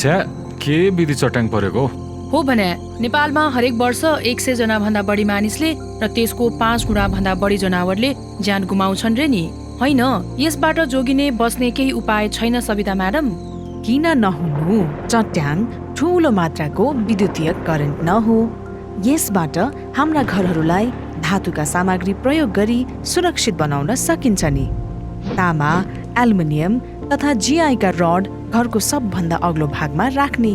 छ्या के विधि चट्याङ परेको हो भने नेपालमा हरेक वर्ष 100 जना भन्दा बढी मानिसले र त्यसको 5 गुणा भन्दा बढी जनावरले ज्यान गुमाउँछन् रे नि। होइन, यसबाट जोगिने बस्ने केही उपाय छैन सविता म्याडम? किन नहुनु? चट्याङ ठूलो मात्राको विद्युतीय करेन्ट नहो। यसबाट हाम्रा घरहरूलाई धातुका सामग्री प्रयोग गरी सुरक्षित बनाउन सकिन्छ नि। तामा, एल्युमिनियम तथा जीआईका रड घरको सबभन्दा अग्लो भागमा राख्ने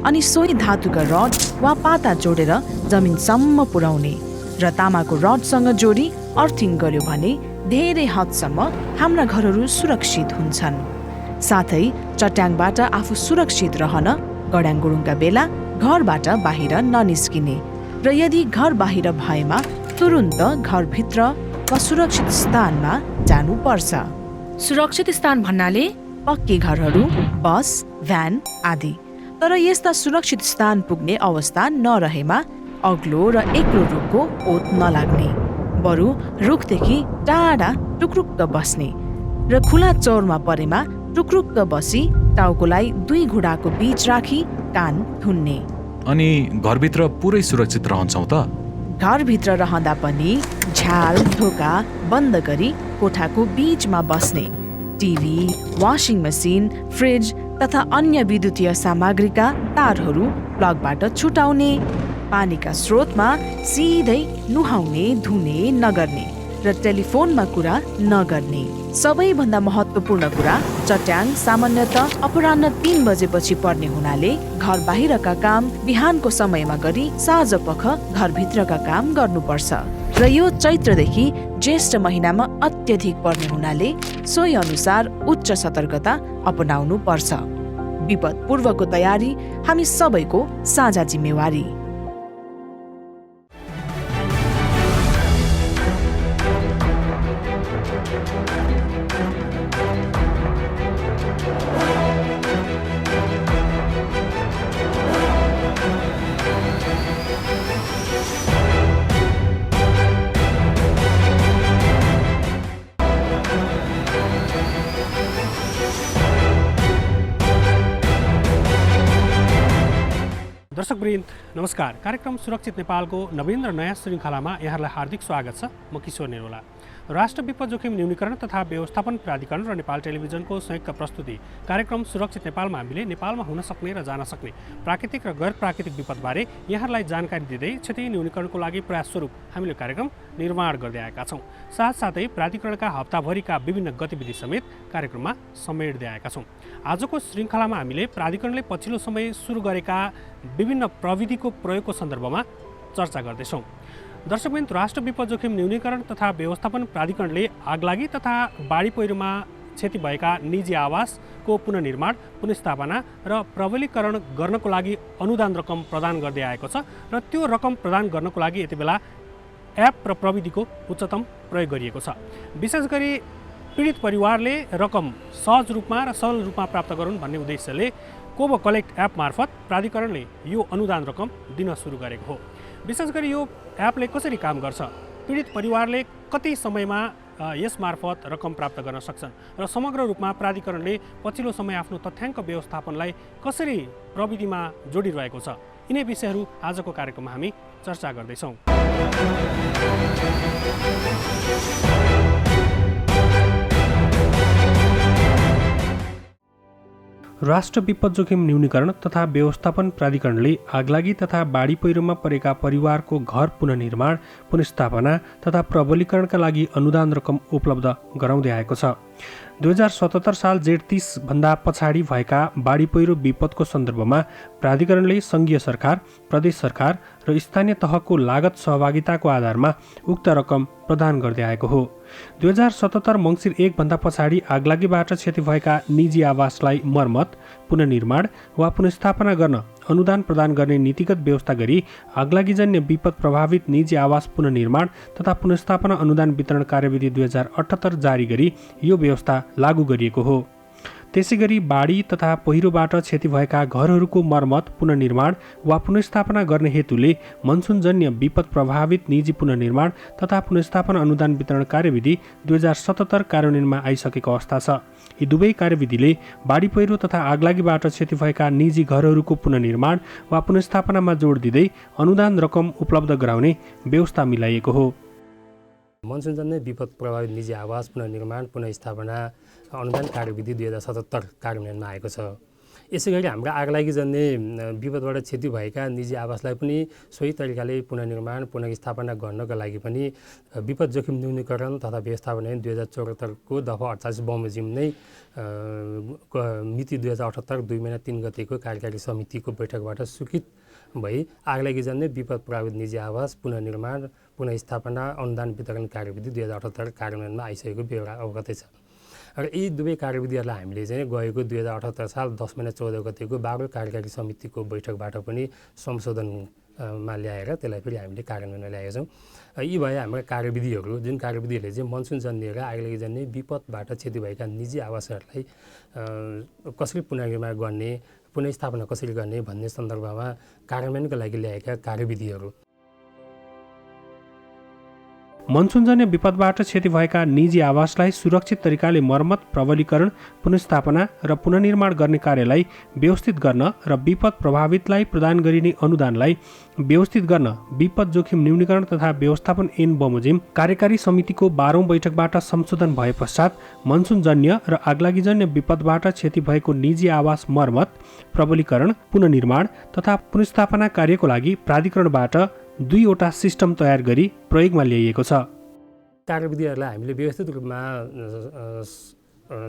अनि सोही धातुका रड वा पाता जोडेर जमिनसम्म पुर्याउने र तामाको रडसँग जोडी अर्थिङ गर्यो भने धेरै हदसम्म हाम्रा घरहरू सुरक्षित हुन्छन्। साथै चट्याङबाट आफू सुरक्षित रहन गड्याङगुडुङका बेला घरबाट बाहिर ननिस्किने र यदि घर बाहिर भएमा तुरुन्त घरभित्र वा सुरक्षित स्थानमा जानुपर्छ। सुरक्षित स्थान भन्नाले पक्की घरहरू, बस, भ्यान आदि। तर यस्ता सुरक्षित स्थान पुग्ने अवस्था नरहेमा अग्लो र एक्लो रुखको ओत नलाग्ने, बरु रुखदेखि टाढा टुक्रुक्क बस्ने र खुला चौरमा परेमा टुक्रुक्क बसी टाउकोलाई 2 घुँडाको बीच राखी कान थुन्ने। अनि घरभित्र पुरै सुरक्षित रहन्छौ त? घरभित्र रहँदा पनि झ्याल ढोका बन्द गरी कोठाको बीचमा बस्ने, टिभी, वासिङ मसिन, फ्रिज तथा अन्य विद्युतीय सामग्रीका तारहरू प्लगबाट छुटाउने, पानीका स्रोतमा सिधै नुहाउने धुने नगर्ने र टेलिफोनमा कुरा नगर्ने। सबैभन्दा महत्त्वपूर्ण कुरा, चट्याङ सामान्यतः अपराह्न 3 बजेपछि पर्ने हुनाले घर बाहिरका काम बिहानको समयमा गरी साँझपख घरभित्रका काम गर्नुपर्छ र यो चैत्रदेखि ज्येष्ठ महिनामा अत्यधिक पर्ने हुनाले सोही अनुसार उच्च सतर्कता अपनाउनु पर्छ। विपद पूर्वको तयारी हामी सबैको साझा जिम्मेवारी। दर्शकवृन्द नमस्कार। कार्यक्रम सुरक्षित नेपालको नवीन र नयाँ श्रृङ्खलामा यहाँलाई हार्दिक स्वागत छ। म किशोर नेरोला। राष्ट्र विपद जोखिम न्यूनीकरण तथा व्यवस्थापन प्राधिकरण र नेपाल टेलिभिजनको संयुक्त प्रस्तुति कार्यक्रम सुरक्षित नेपालमा हामीले नेपालमा हुन सक्ने र जान सक्ने प्राकृतिक र गैर प्राकृतिक विपदबारे यहाँलाई जानकारी दिँदै क्षति न्यूनीकरणको लागि प्रयास स्वरूप हामीले कार्यक्रम निर्माण गर्दै आएका छौँ। साथसाथै प्राधिकरणका हप्ताभरिका विभिन्न गतिविधि समेत कार्यक्रममा समेट्दै आएका छौँ। आजको श्रृङ्खलामा हामीले प्राधिकरणले पछिल्लो समय सुरु गरेका विभिन्न प्रविधिको प्रयोगको सन्दर्भमा चर्चा गर्दैछौँ। दर्शकवृन्द, राष्ट्र विपद जोखिम न्यूनीकरण तथा व्यवस्थापन प्राधिकरणले आगलागी तथा बाढी पहिरोमा क्षति भएका निजी आवासको पुनर्निर्माण, पुनर्स्थापना र प्रबलीकरण गर्नको लागि अनुदान रकम प्रदान गर्दै आएको छ र त्यो रकम प्रदान गर्नको लागि यति बेला एप र प्रविधिको उच्चतम प्रयोग गरिएको छ। विशेष गरी पीडित परिवारले रकम सहज रूपमा र सरल रूपमा प्राप्त गरून् भन्ने उद्देश्यले कोबो कलेक्ट एप मार्फत प्राधिकरणले यो अनुदान रकम दिन सुरु गरेको हो। विशेष गरी यो एपले कसरी काम गर्छ, पीडित परिवारले कति समयमा यस मार्फत रकम प्राप्त गर्न सक्छन् र समग्र रूपमा प्राधिकरणले पछिल्लो समय आफ्नो तथ्याङ्क व्यवस्थापनलाई कसरी प्रविधिमा जोडिरहेको छ, यिनै विषयहरू आजको कार्यक्रममा हामी चर्चा गर्दैछौँ। राष्ट्र विपद जोखिम न्यूनीकरण तथा व्यवस्थापन प्राधिकरणले आगलागी तथा बाढी पहिरोमा परेका परिवारको घर पुनर्निर्माण, पुनर्स्थापना तथा प्रबलीकरणका लागि अनुदान रकम उपलब्ध गराउँदै आएको छ। 2077 साल जेठ 30 भन्दा पछाडि भएका बाढी पहिरो विपदको सन्दर्भमा प्राधिकरणले सङ्घीय सरकार, प्रदेश सरकार र स्थानीय तहको लागत सहभागिताको आधारमा उक्त रकम प्रदान गर्दै आएको हो। 2077 मङ्सिर 1 भन्दा पछाडि आगलागीबाट क्षति भएका निजी आवासलाई मर्मत, पुनर्निर्माण वा पुनर्स्थापना गर्न अनुदान प्रदान गर्ने नीतिगत व्यवस्था गरी आगलागीजन्य विपद प्रभावित निजी आवास पुनर्निर्माण तथा पुनर्स्थापना अनुदान वितरण कार्यविधि 2078 जारी गरी यो व्यवस्था लागू गरिएको हो। त्यसैगरी बाढी तथा पहिरोबाट क्षति भएका घरहरूको मर्मत, पुनर्निर्माण वा पुनर्स्थापना गर्ने हेतुले मनसुनजन्य विपद प्रभावित निजी पुनर्निर्माण तथा पुनर्स्थापना अनुदान वितरण कार्यविधि 2077 कार्यान्वयनमा आइसकेको अवस्था छ। यी दुवै कार्यविधिले बाढी पहिरो तथा आगलागीबाट क्षति भएका निजी घरहरूको पुनर्निर्माण वा पुनर्स्थापनामा जोड दिँदै अनुदान रकम उपलब्ध गराउने व्यवस्था मिलाइएको हो। मनसुनजन्य विपद प्रभावित निजी आवास पुनर्निर्माण पुनर्स्थापना अनुदान कार्यविधि 2077 कार्यान्वयनमा आएको छ। यसै गरी हाम्रो आगलागीजन्य विपदबाट क्षति भएका निजी आवासलाई पनि सोही तरिकाले पुनर्निर्माण पुनर्स्थापना गर्नका लागि पनि विपद जोखिम न्यूनीकरण तथा व्यवस्थापन ऐन 2074 को दफा 48 बमोजिम नै मिति 2078 2 महिना 3 गतेको कार्यकारी समितिको बैठकबाट स्वीकृत भई आगलागीजन्य विपद प्रभावित निजी आवास पुनर्निर्माण पुनर्स्थापना अनुदान वितरण कार्यविधि 2078 कार्यान्वयनमा आइसकेको बेहोरा अवगतै छ। र यी दुवै कार्यविधिहरूलाई हामीले चाहिँ गएको 2078 साल 10 महिना 14 गतेको 12औं कार्यकारी समितिको बैठकबाट पनि संशोधनमा ल्याएर त्यसलाई फेरि हामीले कार्यान्वयनमा ल्याएका छौँ। यी भए हाम्रो कार्यविधिहरू, जुन कार्यविधिहरूले चाहिँ मनसुनजन्य र आगलागीजन्य विपदबाट क्षति भएका निजी आवासहरूलाई कसरी पुनर्निर्माण गर्ने, पुनर्स्थापना कसरी गर्ने भन्ने सन्दर्भमा कार्यान्वयनका लागि ल्याएका कार्यविधिहरू। मनसुनजन्य विपदबाट क्षति भएका निजी आवासलाई सुरक्षित तरिकाले मर्मत, प्रबलीकरण, पुनर्स्थापना र पुनर्निर्माण गर्ने कार्यलाई व्यवस्थित गर्न र विपद प्रभावितलाई प्रदान गरिने अनुदानलाई व्यवस्थित गर्न विपद जोखिम न्यूनीकरण तथा व्यवस्थापन ऐन बमोजिम कार्यकारी समितिको 12औं बैठकबाट संशोधन भए पश्चात मनसुनजन्य र आगलागीजन्य विपदबाट क्षति भएको निजी आवास मर्मत, प्रबलीकरण, पुनर्निर्माण तथा पुनर्स्थापना कार्यको लागि प्राधिकरणबाट 2वटा सिस्टम तयार गरी प्रयोगमा ल्याइएको छ। कार्यविधिहरूलाई हामीले व्यवस्थित रूपमा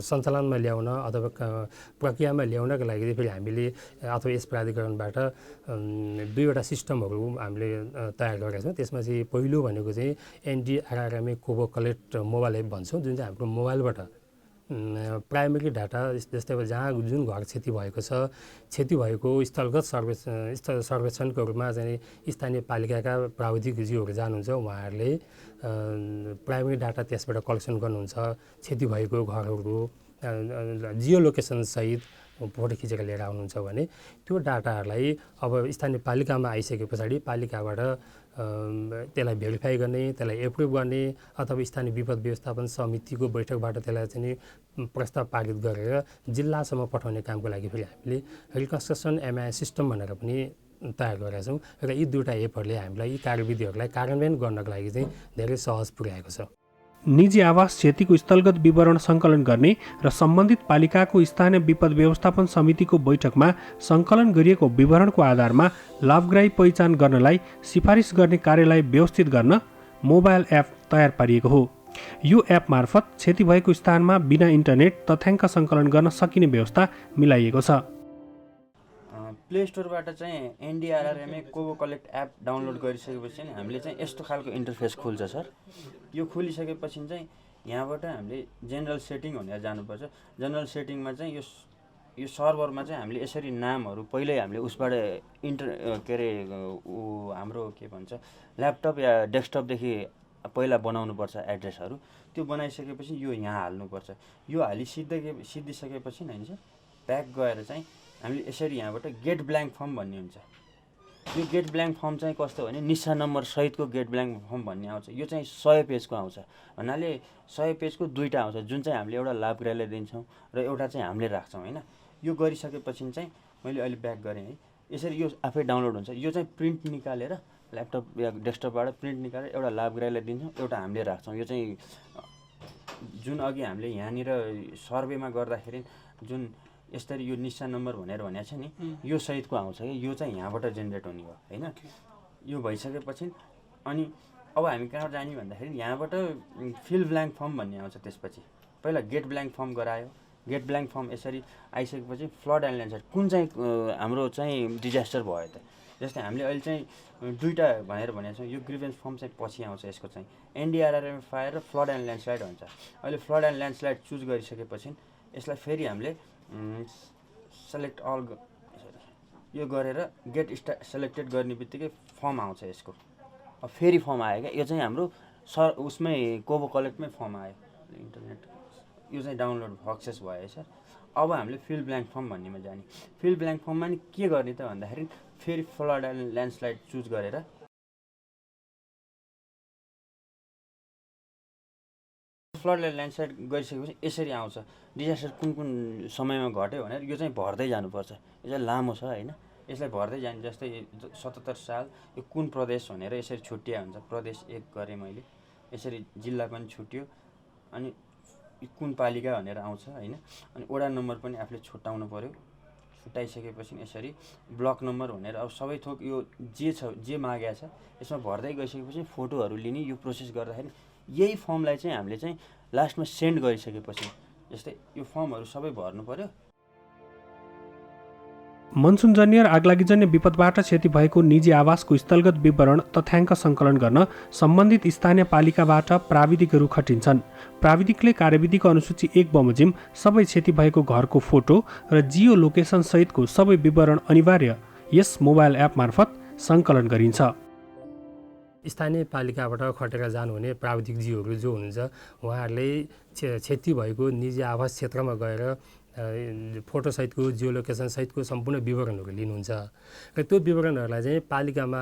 सञ्चालनमा ल्याउन अथवा प्रक्रियामा ल्याउनका लागि फेरि हामीले अथवा यस प्राधिकरणबाट 2वटा सिस्टमहरू हामीले तयार गरेका छौँ। त्यसमा चाहिँ पहिलो भनेको चाहिँ NDRRMA Kobo collect mobile app भन्छौँ, जुन चाहिँ हाम्रो मोबाइलबाट प्राइमेरी डाटा जस्तै अब जहाँ जुन घर क्षति भएको छ, क्षति भएको स्थलगत सर्वेक्षणको रूपमा चाहिँ स्थानीय पालिकाका प्राविधिकज्यूहरू जानुहुन्छ, उहाँहरूले प्राइमेरी डाटा त्यसबाट कलेक्सन गर्नुहुन्छ। क्षति भएको घरहरू जियो लोकेसन सहित फोटो खिचेर लिएर आउनुहुन्छ भने त्यो डाटाहरूलाई अब स्थानीय पालिकामा आइसके पछाडि पालिकाबाट त्यसलाई भेरिफाई गर्ने, त्यसलाई एप्रुभ गर्ने अथवा स्थानीय विपद व्यवस्थापन समितिको बैठकबाट त्यसलाई चाहिँ प्रस्ताव पारित गरेर जिल्लासम्म पठाउने कामको लागि फेरि हामीले रिकन्स्ट्रक्सन MIS सिस्टम भनेर पनि तयार गरेका छौँ। र यी 2वटा एपहरूले हामीलाई यी कार्यविधिहरूलाई कार्यान्वयन गर्नको लागि चाहिँ धेरै सहज पुर्याएको छ। निजी आवास क्षतिको स्थलगत विवरण सङ्कलन गर्ने र सम्बन्धित पालिकाको स्थानीय विपद व्यवस्थापन समितिको बैठकमा सङ्कलन गरिएको विवरणको आधारमा लाभग्राही पहिचान गर्नलाई सिफारिस गर्ने कार्यलाई व्यवस्थित गर्न मोबाइल एप तयार पारिएको हो। यो एप मार्फत क्षति भएको स्थानमा बिना इन्टरनेट तथ्याङ्क सङ्कलन गर्न सकिने व्यवस्था मिलाइएको छ। प्ले स्टोरबाट चाहिँ NDRRMA Kobo collect app download गरिसकेपछि हामीले चाहिँ यस्तो खालको इन्टरफेस खुल्छ सर। यो खुलिसकेपछि चाहिँ यहाँबाट हामीले जेनरल सेटिङ भनेर जानुपर्छ। जेनरल सेटिङमा चाहिँ यो सर्भरमा चाहिँ हामीले यसरी नामहरू पहिल्यै हामीले उसबाट हाम्रो के भन्छ ल्यापटप या डेस्कटपदेखि पहिला बनाउनुपर्छ एड्रेसहरू। त्यो बनाइसकेपछि यो यहाँ हाल्नुपर्छ। यो सिद्धिसकेपछि नि सर ब्याक गएर चाहिँ हामीले यसरी यहाँबाट गेट ब्ल्याङ्क फर्म भन्ने हुन्छ। यो गेट ब्ल्याङ्क फर्म चाहिँ कस्तो भने निशा नम्बर सहितको गेट ब्ल्याङ्क फर्म भन्ने आउँछ। यो चाहिँ 100 पेजको आउँछ। भन्नाले 100 पेजको 2टा आउँछ, जुन चाहिँ हामीले एउटा लाभग्राहीलाई दिन्छौँ र एउटा चाहिँ हामीले राख्छौँ होइन। यो गरिसकेपछि चाहिँ मैले अहिले ब्याक गरेँ है, यसरी यो आफै डाउनलोड हुन्छ। यो चाहिँ प्रिन्ट निकालेर ल्यापटप या डेस्कटपबाट प्रिन्ट निकालेर एउटा लाभग्राहीलाई दिन्छौँ, एउटा हामीले राख्छौँ। यो चाहिँ जुन अघि हामीले यहाँनिर सर्वेमा गर्दाखेरि जुन यसरी यो निशा नम्बर भनेर भनेको छ नि, यो सहितको आउँछ कि यो चाहिँ यहाँबाट जेनेरेट हुने हो होइन। यो भइसकेपछि अनि अब हामी कहाँ जाने भन्दाखेरि यहाँबाट फिल ब्ल्याङ्क फर्म भन्ने आउँछ। त्यसपछि पहिला गेट ब्ल्याङ्क फर्म गरायो। गेट ब्ल्याङ्क फर्म यसरी आइसकेपछि फ्लड एन्ड ल्यान्डस्लाइड कुन चाहिँ हाम्रो चाहिँ डिजास्टर भयो त। जस्तै हामीले अहिले चाहिँ 2टा भनेर भनेको छौँ। यो ग्रिभेन्स फर्म चाहिँ पछि आउँछ। यसको चाहिँ NDRRMA फायर र फ्लड एन्ड ल्यान्डस्लाइड हुन्छ। अहिले फ्लड एन्ड ल्यान्डस्लाइड चुज गरिसकेपछि यसलाई फेरि हामीले सेलेक्ट अल यो गरेर गेट सेलेक्टेड गर्ने बित्तिकै फर्म आउँछ यसको। अब फेरि फर्म आयो क्या, यो चाहिँ हाम्रो उसमै कोबो कलेक्टमै फर्म आयो। इन्टरनेट यो चाहिँ डाउनलोड सक्सेस भयो सर। अब हामीले फिल ब्ल्याङ्क फर्म भन्नेमा जाने। फिल ब्ल्याङ्क फर्ममा नि के गर्ने त भन्दाखेरि फेरि फ्लड एन्ड ल्यान्डस्लाइड चुज गरेर फ्लड एन्ड ल्यान्डस्लाइड गरिसकेपछि यसरी आउँछ डिजास्टर कुन कुन समयमा घट्यो भनेर यो चाहिँ भर्दै जानुपर्छ। यो चाहिँ लामो छ होइन, यसलाई भर्दै जाने। जस्तै 77 साल यो कुन प्रदेश भनेर यसरी छुट्टिया हुन्छ, प्रदेश 1 गरेँ मैले, यसरी जिल्ला पनि छुट्यो, अनि कुन पालिका भनेर आउँछ होइन। अनि वडा नम्बर पनि आफूले छुट्याउनु पऱ्यो। छुट्याइसकेपछि यसरी ब्लक नम्बर भनेर अब सबै थोक यो जे छ जे मागेको छ यसमा भर्दै गइसकेपछि फोटोहरू लिने यो प्रोसेस गर्दाखेरि यही फर्मलाई चाहिँ हामीले चाहिँ लास्टमा सेन्ड गरिसकेपछि जस्तै यो फर्महरू सबै भर्नु पऱ्यो। मनसुनजन्य र आगलागीजन्य विपदबाट क्षति भएको निजी आवासको स्थलगत विवरण तथ्याङ्क सङ्कलन गर्न सम्बन्धित स्थानीय पालिकाबाट प्राविधिकहरू खटिन्छन्। प्राविधिकले कार्यविधिको अनुसूची 1 बमोजिम सबै क्षति भएको घरको फोटो र जियो लोकेसन सहितको सबै विवरण अनिवार्य यस मोबाइल एप मार्फत सङ्कलन गरिन्छ। स्थानीय पालिकाबाट खटेर जानुहुने प्राविधिकजीहरू जो हुनुहुन्छ उहाँहरूले क्षति भएको निजी आवास क्षेत्रमा गएर फोटोसहितको जियो लोकेसनसहितको सम्पूर्ण विवरणहरू लिनुहुन्छ र त्यो विवरणहरूलाई चाहिँ पालिकामा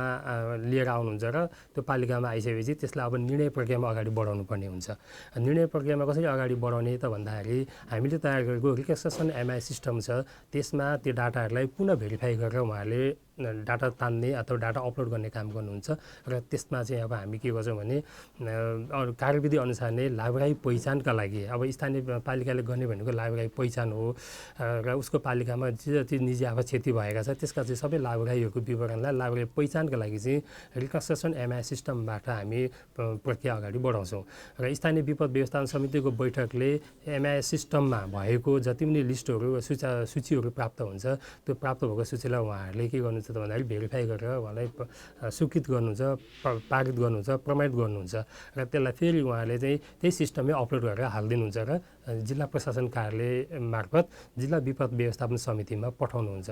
लिएर आउनुहुन्छ र त्यो पालिकामा आइसकेपछि त्यसलाई अब निर्णय प्रक्रियामा अगाडि बढाउनु पर्ने हुन्छ। निर्णय प्रक्रियामा कसरी अगाडि बढाउने त भन्दाखेरि हामीले तयार गरेको रिकन्स्ट्रक्सन एमआई सिस्टम छ, त्यसमा त्यो डाटाहरूलाई पुनः भेरिफाई गरेर उहाँहरूले डाटा तान्ने अथवा डाटा अपलोड गर्ने काम गर्नुहुन्छ र त्यसमा चाहिँ अब हामी के गर्छौँ भने कार्यविधि अनुसार नै लाभग्राही पहिचानका लागि अब स्थानीय पालिकाले गर्ने भनेको लाभग्राही पहिचान हो र उसको पालिकामा जे जति निजी आवास क्षति भएका छ त्यसका चाहिँ सबै लाभग्राहीहरूको विवरणलाई लाभग्राही पहिचानका लागि चाहिँ रिकन्स्ट्रक्सन एमआई सिस्टमबाट हामी प्रक्रिया अगाडि बढाउँछौँ र स्थानीय विपद व्यवस्थापन समितिको बैठकले एमआई सिस्टममा भएको जति पनि लिस्टहरू सूचीहरू प्राप्त हुन्छ त्यो प्राप्त भएको सूचीलाई उहाँहरूले के गर्नु त भन्दाखेरि भेरिफाई गरेर उहाँलाई स्वीकृत गर्नुहुन्छ, पारित गर्नुहुन्छ, प्रमाणित गर्नुहुन्छ र त्यसलाई फेरि उहाँले चाहिँ त्यही सिस्टममै अपलोड गरेर हालिदिनुहुन्छ र जिल्ला प्रशासन कार्यालय मार्फत जिल्ला विपद व्यवस्थापन समितिमा पठाउनुहुन्छ।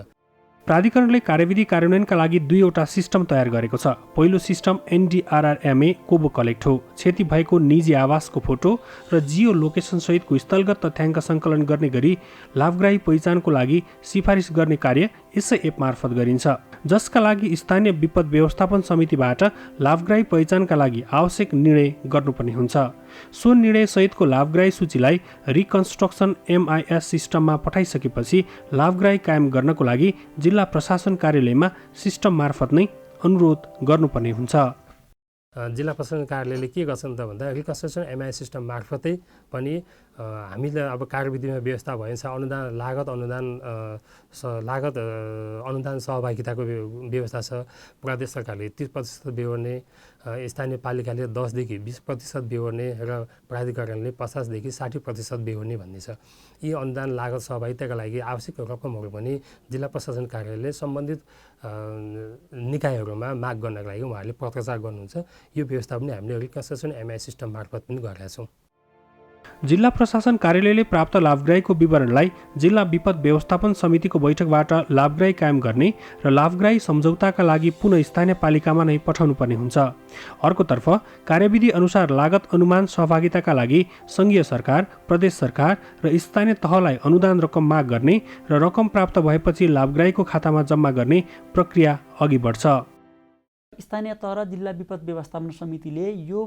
प्राधिकरणले कार्यविधि कार्यान्वयनका लागि 2वटा सिस्टम तयार गरेको छ। पहिलो सिस्टम NDRRMA कोबो कलेक्ट हो। क्षति भएको निजी आवासको फोटो र जियो लोकेसन सहितको स्थलगत तथ्याङ्क सङ्कलन गर्ने गरी लाभग्राही पहिचानको लागि सिफारिस गर्ने कार्य यसै एप मार्फत गरिन्छ, जसका लागि स्थानीय विपद व्यवस्थापन समितिबाट लाभग्राही पहिचानका लागि आवश्यक निर्णय गर्नुपर्ने हुन्छ। सो निर्णय सहितको लाभग्राही सूचीलाई रिकन्स्ट्रक्सन MIS सिस्टममा पठाइसकेपछि लाभग्राही कायम गर्नको लागि जिल्ला प्रशासन कार्यालयमा सिस्टम मार्फत नै अनुरोध गर्नुपर्ने हुन्छ। जिल्ला प्रशासन कार्यालयले के गर्छन् त भन्दा रिकन्स्ट्रक्सन एमआई सिस्टम मार्फतै पनि हामीले अब कार्यविधिमा व्यवस्था भएछ अनुदान लागत अनुदान सहभागिताको व्यवस्था छ। प्रदेश सरकारले 30% बेहोर्ने, स्थानीय पालिकाले 10 देखि 20% बेहोर्ने र प्राधिकरणले 50 देखि 60% बेहोर्ने भन्ने छ। यी अनुदान लागत सहभागिताका लागि आवश्यक रकमहरू पनि जिल्ला प्रशासन कार्यालयले सम्बन्धित निकायहरूमा माग गर्नका लागि उहाँहरूले पत्रचार गर्नुहुन्छ। यो व्यवस्था पनि हामीले रिकन्स्ट्रक्सन एमआई सिस्टम मार्फत पनि गरेका छौँ। जिल्ला प्रशासन कार्यालयले प्राप्त लाभग्राहीको विवरणलाई जिल्ला विपद व्यवस्थापन समितिको बैठकबाट लाभग्राही कायम गर्ने र लाभग्राही सम्झौताका लागि पुनः स्थानीय पालिकामा नै पठाउनु पर्ने हुन्छ। अर्कोतर्फ कार्यविधि अनुसार लागत अनुमान सहभागिताका लागि सङ्घीय सरकार, प्रदेश सरकार र स्थानीय तहलाई अनुदान रकम माग गर्ने र रकम प्राप्त भएपछि लाभग्राहीको खातामा जम्मा गर्ने प्रक्रिया अघि बढ्छ। स्थानीय तह र जिल्ला विपद व्यवस्थापन समितिले यो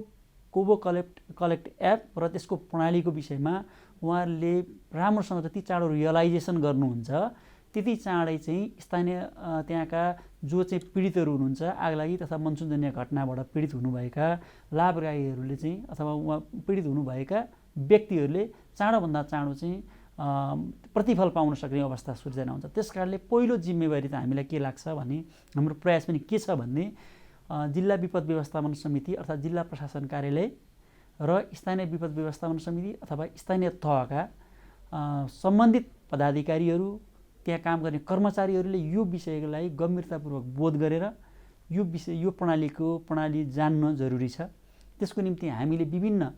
कोबो कलेक्ट एप र त्यसको प्रणालीको विषयमा उहाँहरूले राम्रोसँग जति चाँडो रियलाइजेसन गर्नुहुन्छ त्यति चाँडै चाहिँ स्थानीय त्यहाँका जो चाहिँ पीडितहरू हुनुहुन्छ आगलागी तथा मनसुनजन्य घटनाबाट पीडित हुनुभएका लाभग्राहीहरूले चाहिँ अथवा उहाँ पीडित हुनुभएका व्यक्तिहरूले चाँडोभन्दा चाँडो चाहिँ प्रतिफल पाउन सक्ने अवस्था सृजना हुन्छ। त्यस कारणले पहिलो जिम्मेवारी त हामीलाई के लाग्छ भने हाम्रो प्रयास पनि के छ भन्ने जिल्ला विपद व्यवस्थापन समिति अर्थात् जिल्ला प्रशासन कार्यालय र स्थानीय विपद व्यवस्थापन समिति अथवा स्थानीय तहका सम्बन्धित पदाधिकारीहरू, त्यहाँ काम गर्ने कर्मचारीहरूले यो विषयलाई गम्भीरतापूर्वक बोध गरेर यो प्रणाली जान्न जरुरी छ। त्यसको निम्ति हामीले विभिन्न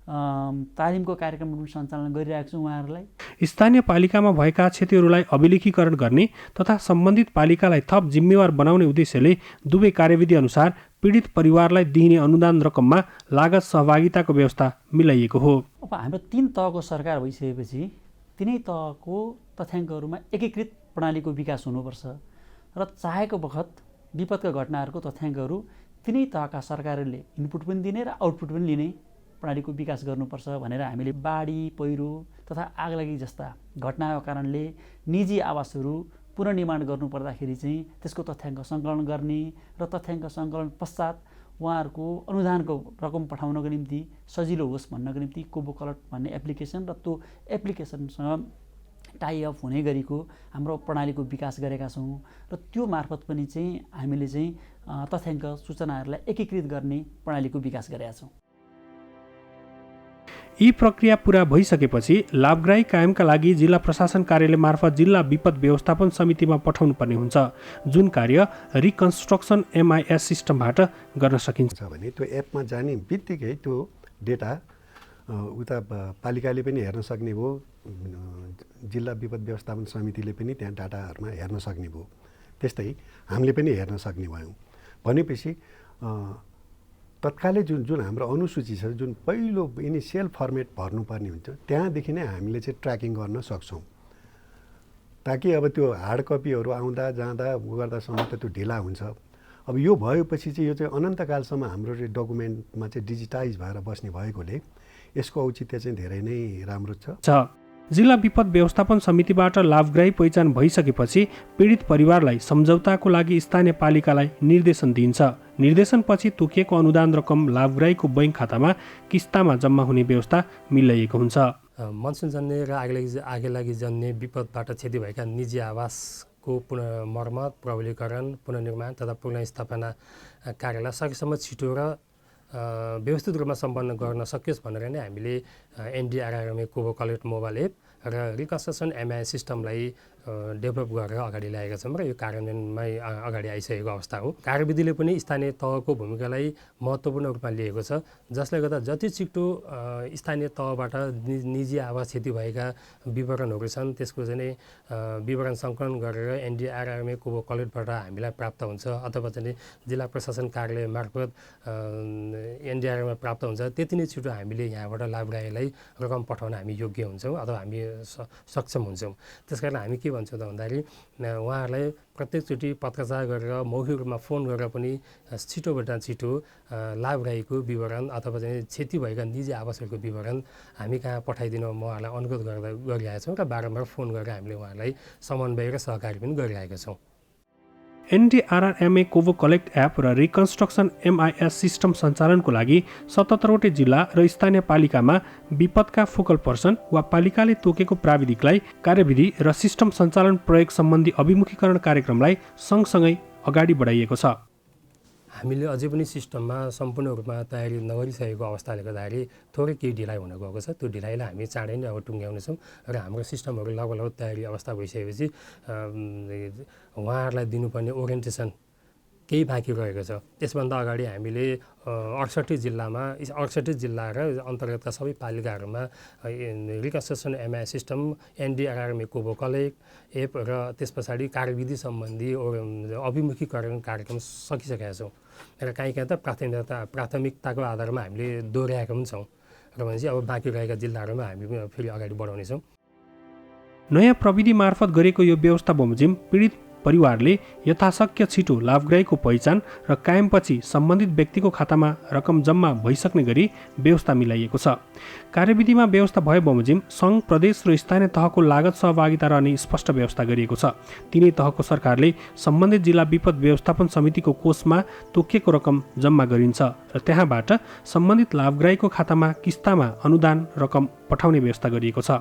तालिमको कार्यक्रमहरू सञ्चालन गरिरहेका छौँ। उहाँहरूलाई स्थानीय पालिकामा भएका क्षतिहरूलाई अभिलेखीकरण गर्ने तथा सम्बन्धित पालिकालाई थप जिम्मेवार बनाउने उद्देश्यले दुवै कार्यविधि अनुसार पीडित परिवारलाई दिइने अनुदान रकममा लागत सहभागिताको व्यवस्था मिलाइएको हो। अब हाम्रो 3 तहको सरकार भइसकेपछि तिनै तहको तथ्याङ्कहरूमा एकीकृत प्रणालीको विकास हुनुपर्छ र चाहेको बखत विपदका घटनाहरूको तथ्याङ्कहरू तिनै तहका सरकारहरूले इनपुट पनि दिने र आउटपुट पनि लिने प्रणालीको विकास गर्नुपर्छ भनेर हामीले बाढी पहिरो तथा आगलागी जस्ता घटनाको कारणले निजी आवासहरू पुनर्निर्माण गर्नुपर्दाखेरि चाहिँ त्यसको तथ्याङ्क सङ्कलन गर्ने र तथ्याङ्क सङ्कलन पश्चात उहाँहरूको अनुदानको रकम पठाउनको निम्ति सजिलो होस् भन्नको निम्ति कोबो कलट भन्ने एप्लिकेसन र त्यो एप्लिकेसनसँग टाइअप हुने गरीको हाम्रो प्रणालीको विकास गरेका छौँ र त्यो मार्फत पनि चाहिँ हामीले चाहिँ तथ्याङ्क सूचनाहरूलाई एकीकृत गर्ने प्रणालीको विकास गरेका छौँ। यी प्रक्रिया पूरा भइसकेपछि लाभग्राही कायमका लागि जिल्ला प्रशासन कार्यालय मार्फत जिल्ला विपद व्यवस्थापन समितिमा पठाउनु पर्ने हुन्छ, जुन कार्य रिकन्स्ट्रक्सन MIS सिस्टमबाट गर्न सकिन्छ भने त्यो एपमा जाने बित्तिकै त्यो डेटा उता पालिकाले पनि हेर्न सक्ने भयो, जिल्ला विपद व्यवस्थापन समितिले पनि त्यहाँ डाटाहरूमा हेर्न सक्ने भयो, त्यस्तै हामीले पनि हेर्न सक्ने भयौँ। भनेपछि तत्कालै जुन हाम्रो अनुसूची छ, जुन पहिलो इनिसियल फर्मेट भर्नुपर्ने हुन्छ, त्यहाँदेखि नै हामीले चाहिँ ट्र्याकिङ गर्न सक्छौँ, ताकि अब त्यो हार्ड कपीहरू आउँदा जाँदा गर्दासम्म त त्यो ढिला हुन्छ। अब यो भएपछि चाहिँ यो चाहिँ अनन्तकालसम्म हाम्रो डकुमेन्टमा चाहिँ डिजिटाइज भएर बस्ने भएकोले यसको औचित्य चाहिँ धेरै नै राम्रो छ। जिल्ला विपद व्यवस्थापन समितिबाट लाभग्राही पहिचान भइसकेपछि पीडित परिवारलाई सम्झौताको लागि स्थानीय पालिकालाई निर्देशन दिइन्छ। निर्देशनपछि तोकिएको अनुदान रकम लाभग्राहीको बैंक खातामा किस्तामा जम्मा हुने व्यवस्था मिलाइएको हुन्छ। मनसुनजन्य र आगलागी जन्य विपदबाट क्षति भएका निजी आवासको पुनर्मर्मत, प्रबलीकरण, पुनर्निर्माण तथा पुनर्स्थापना कार्यलाई सकेसम्म छिटो र व्यवस्थित रूपमा सम्पन्न गर्न सकियोस् भनेर नै हामीले NDRRMA Kobo collect mobile app र रिकन्स्ट्रक्सन MIS सिस्टमलाई डेभलप गरेर अगाडि ल्याएका छौँ र यो कार्यान्वयनमै अगाडि आइसकेको अवस्था हो। कार्यविधिले पनि स्थानीय तहको भूमिकालाई महत्त्वपूर्ण रूपमा लिएको छ, जसले गर्दा जति छिटो स्थानीय तहबाट निजी आवास क्षति भएका विवरणहरू छन् त्यसको चाहिँ विवरण सङ्कलन गरेर NDRRMA कोबो कलेक्टबाट हामीलाई प्राप्त हुन्छ अथवा चाहिँ जिल्ला प्रशासन कार्यालय मार्फत NDRRMA प्राप्त हुन्छ, त्यति नै छिटो हामीले यहाँबाट लाभग्राहीलाई रकम पठाउन हामी योग्य हुन्छौँ अथवा हामी सक्षम हुन्छौँ। त्यसकारण हामी के भन्छौँ त भन्दाखेरि उहाँहरूलाई प्रत्येकचोटि पत्रचार गरेर मौखिक रूपमा फोन गरेर पनि छिटोभन्दा छिटो लाभग्राहीको विवरण अथवा चाहिँ क्षति भएका निजी आवासहरूको विवरण हामी कहाँ पठाइदिन उहाँहरूलाई अनुरोध गरिरहेका छौँ र बारम्बार फोन गरेर हामीले उहाँहरूलाई समन्वय र सहकारी पनि गरिरहेका छौँ। NDRRMA कोबो कलेक्ट एप र रिकन्स्ट्रक्सन MIS सिस्टम सञ्चालनको लागि 77वटै जिल्ला र स्थानीय पालिकामा विपदका फोकल पर्सन वा पालिकाले तोकेको प्राविधिकलाई कार्यविधि र सिस्टम सञ्चालन प्रयोग सम्बन्धी अभिमुखीकरण कार्यक्रमलाई सँगसँगै अगाडि बढाइएको छ। हामीले अझै पनि सिस्टममा सम्पूर्ण रूपमा तयारी नगरिसकेको अवस्थाले गर्दाखेरि थोरै केही ढिलाइ हुन गएको छ। त्यो ढिलाइलाई हामी चाँडै नै अब टुङ्ग्याउनेछौँ र हाम्रो सिस्टमहरू लगभग तयारी अवस्था भइसकेपछि उहाँहरूलाई दिनुपर्ने ओरिएन्टेसन केही बाँकी रहेको छ। त्यसभन्दा अगाडि हामीले 68 जिल्ला र अन्तर्गतका सबै पालिकाहरूमा reconstruction MIS system, NDRRMA Kobo collect app र त्यस पछाडि कार्यविधि सम्बन्धी अभिमुखीकरण कार्यक्रम सकिसकेका छौँ र कहीँ त प्राथमिकताको आधारमा हामीले दोहोऱ्याएका पनि छौँ र भनेपछि अब बाँकी रहेका जिल्लाहरूमा हामी फेरि अगाडि बढाउनेछौँ। नयाँ प्रविधि मार्फत गरेको यो व्यवस्था बमोजिम पीडित परिवारले यथाशक्य छिटो लाभग्राहीको पहिचान र कायमपछि सम्बन्धित व्यक्तिको खातामा रकम जम्मा भइसक्ने गरी व्यवस्था मिलाइएको छ। कार्यविधिमा व्यवस्था भए बमोजिम सङ्घ, प्रदेश र स्थानीय तहको लागत सहभागिता रहने स्पष्ट व्यवस्था गरिएको छ। तिनै तहको सरकारले सम्बन्धित जिल्ला विपद व्यवस्थापन समितिको कोषमा तोकिएको रकम जम्मा गरिन्छ र त्यहाँबाट सम्बन्धित लाभग्राहीको खातामा किस्तामा अनुदान रकम पठाउने व्यवस्था गरिएको छ।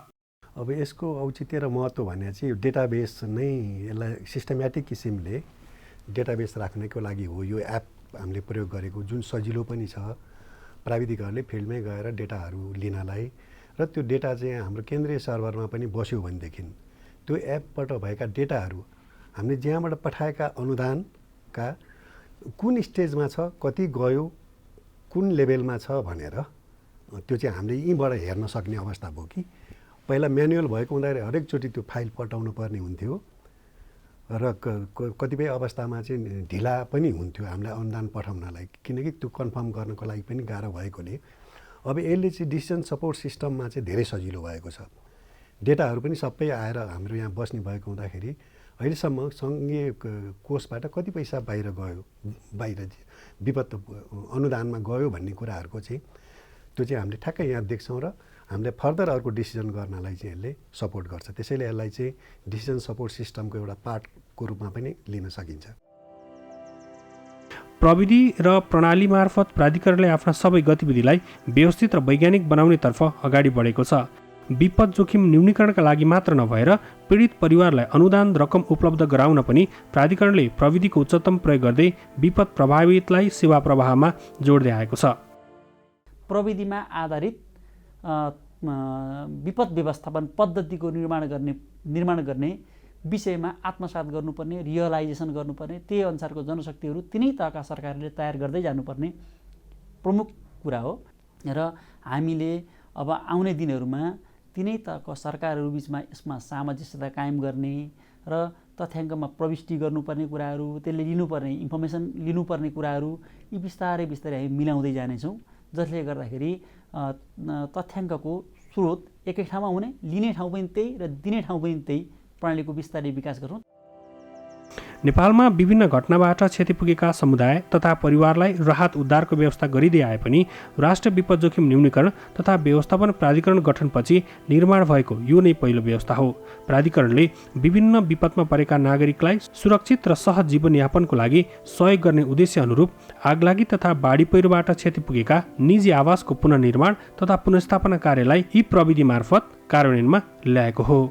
अब यसको औचित्य र महत्त्व भने चाहिँ यो डेटाबेस नै यसलाई सिस्टमेटिक किसिमले डेटाबेस राख्नको लागि हो यो एप हामीले प्रयोग गरेको, जुन सजिलो पनि छ प्राविधिकहरूले फिल्डमै गएर डेटाहरू लिनलाई र त्यो डेटा चाहिँ हाम्रो केन्द्रीय सर्भरमा पनि बस्यो भनेदेखि त्यो एपबाट भएका डेटाहरू हामीले जहाँबाट पठाएका अनुदानका कुन स्टेजमा छ, कति गयो, कुन लेभलमा छ भनेर त्यो चाहिँ हामीले यहीँबाट हेर्न सक्ने अवस्था भयो कि पहिला म्यानुअल भएको हुँदाखेरि हरेकचोटि त्यो फाइल पठाउनु पर्ने हुन्थ्यो र कतिपय अवस्थामा चाहिँ ढिला पनि हुन्थ्यो हामीलाई अनुदान पठाउनलाई, किनकि त्यो कन्फर्म गर्नको लागि पनि गाह्रो भएकोले अब यसले चाहिँ डिसिजन सपोर्ट सिस्टममा चाहिँ धेरै सजिलो भएको छ। डेटाहरू पनि सबै आएर हाम्रो यहाँ बस्ने भएको हुँदाखेरि अहिलेसम्म सङ्घीय कोषबाट कति पैसा बाहिर गयो, बाहिर विपद अनुदानमा गयो भन्ने कुराहरूको चाहिँ त्यो चाहिँ हामीले ठ्याक्कै यहाँ देख्छौँ र हामीले फर्दर अर्को डिसिजन गर्नलाई चाहिँ यसले सपोर्ट गर्छ। त्यसैले यसलाई चाहिँ डिसिजन सपोर्ट सिस्टमको एउटा पार्टको रूपमा पनि लिन सकिन्छ। प्रविधि र प्रणाली मार्फत प्राधिकरणले आफ्ना सबै गतिविधिलाई व्यवस्थित र वैज्ञानिक बनाउनेतर्फ अगाडि बढेको छ। विपद जोखिम न्यूनीकरणका लागि मात्र नभएर पीडित परिवारलाई अनुदान रकम उपलब्ध गराउन पनि प्राधिकरणले प्रविधिको उच्चतम प्रयोग गर्दै विपद प्रभावितलाई सेवा प्रवाहमा जोड्दै आएको छ। प्रविधिमा आधारित विपद व्यवस्थापन पद्धतिको निर्माण गर्ने विषयमा आत्मसात गर्नुपर्ने, रियलाइजेसन गर्नुपर्ने, त्यही अनुसारको जनशक्तिहरू तिनै तहका सरकारले तयार गर्दै जानुपर्ने प्रमुख कुरा हो। र हामीले अब आउने दिनहरूमा तिनै तहका सरकारहरू बिचमा यसमा सामञ्जस्यता कायम गर्ने र तथ्याङ्कमा प्रविष्टि गर्नुपर्ने कुराहरू, त्यसले लिनुपर्ने इन्फर्मेसन लिनुपर्ने कुराहरू यी बिस्तारै बिस्तारै हामी मिलाउँदै जानेछौँ, जसले गर्दाखेरि तथ्याङ्कको स्रोत एकै ठाउँमा हुने, लिने ठाउँ पनि त्यही र दिने ठाउँ पनि त्यही प्रणालीको बिस्तारै विकास गरौँ। नेपालमा विभिन्न घटनाबाट क्षति पुगेका समुदाय तथा परिवारलाई राहत उद्धारको व्यवस्था गरिँदै आए पनि राष्ट्रिय विपद जोखिम न्यूनीकरण तथा व्यवस्थापन प्राधिकरण गठनपछि निर्माण भएको यो नै पहिलो व्यवस्था हो। प्राधिकरणले विभिन्न विपदमा परेका नागरिकलाई सुरक्षित र सहज जीवनयापनको लागि सहयोग गर्ने उद्देश्य अनुरूप आगलागी तथा बाढी पहिरोबाट क्षति पुगेका निजी आवासको पुनर्निर्माण तथा पुनर्स्थापना कार्यलाई यी प्रविधि मार्फत कार्यान्वयनमा ल्याएको हो।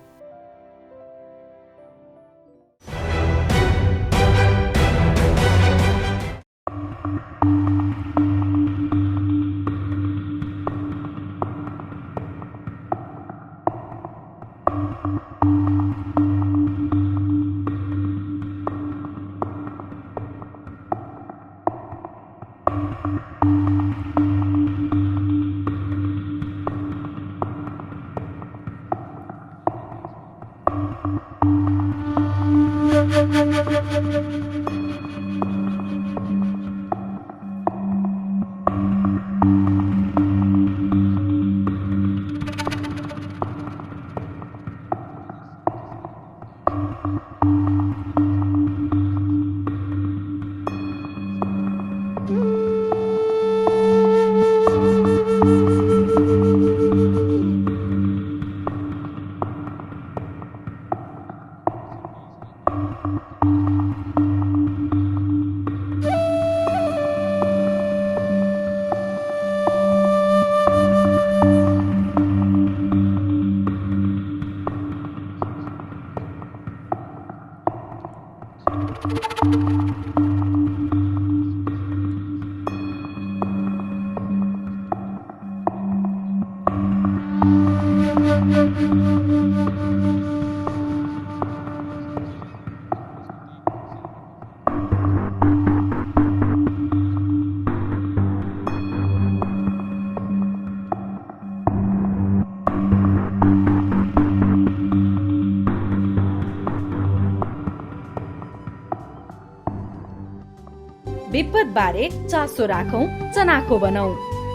विपदबारे चासो राखौं, चनाखो बनाऊ।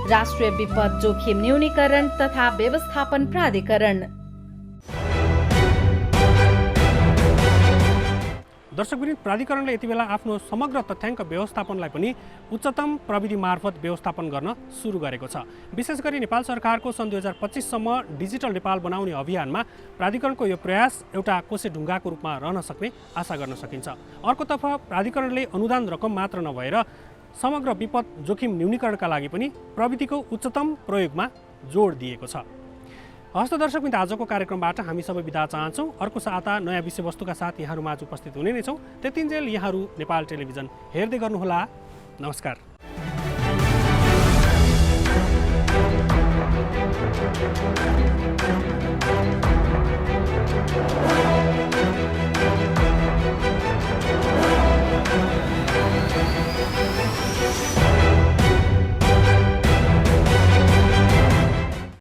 राष्ट्रिय विपद जोखिम न्यूनीकरण तथा व्यवस्थापन प्राधिकरण। दर्शकवृन्द, प्राधिकरणले यति बेला आफ्नो समग्र तथ्याङ्क व्यवस्थापनलाई पनि उच्चतम प्रविधि मार्फत व्यवस्थापन गर्न सुरु गरेको छ। विशेष गरी नेपाल सरकारको सन् 2025सम्म डिजिटल नेपाल बनाउने अभियानमा प्राधिकरणको यो प्रयास एउटा कोसेढुङ्गाको रूपमा रहन सक्ने आशा गर्न सकिन्छ। अर्कोतर्फ प्राधिकरणले अनुदान रकम मात्र नभएर समग्र विपद जोखिम न्यूनीकरणका लागि पनि प्रविधिको उच्चतम प्रयोगमा जोड दिएको छ। हस्त दर्शकवृन्द, आजको कार्यक्रमबाट हामी सबै बिदा चाहन्छौँ। अर्को साता नयाँ विषयवस्तुका साथ यहाँहरूमाझ उपस्थित हुने नै छौँ। त्यतिन्जेल यहाँहरू नेपाल टेलिभिजन हेर्दै गर्नुहोला। नमस्कार।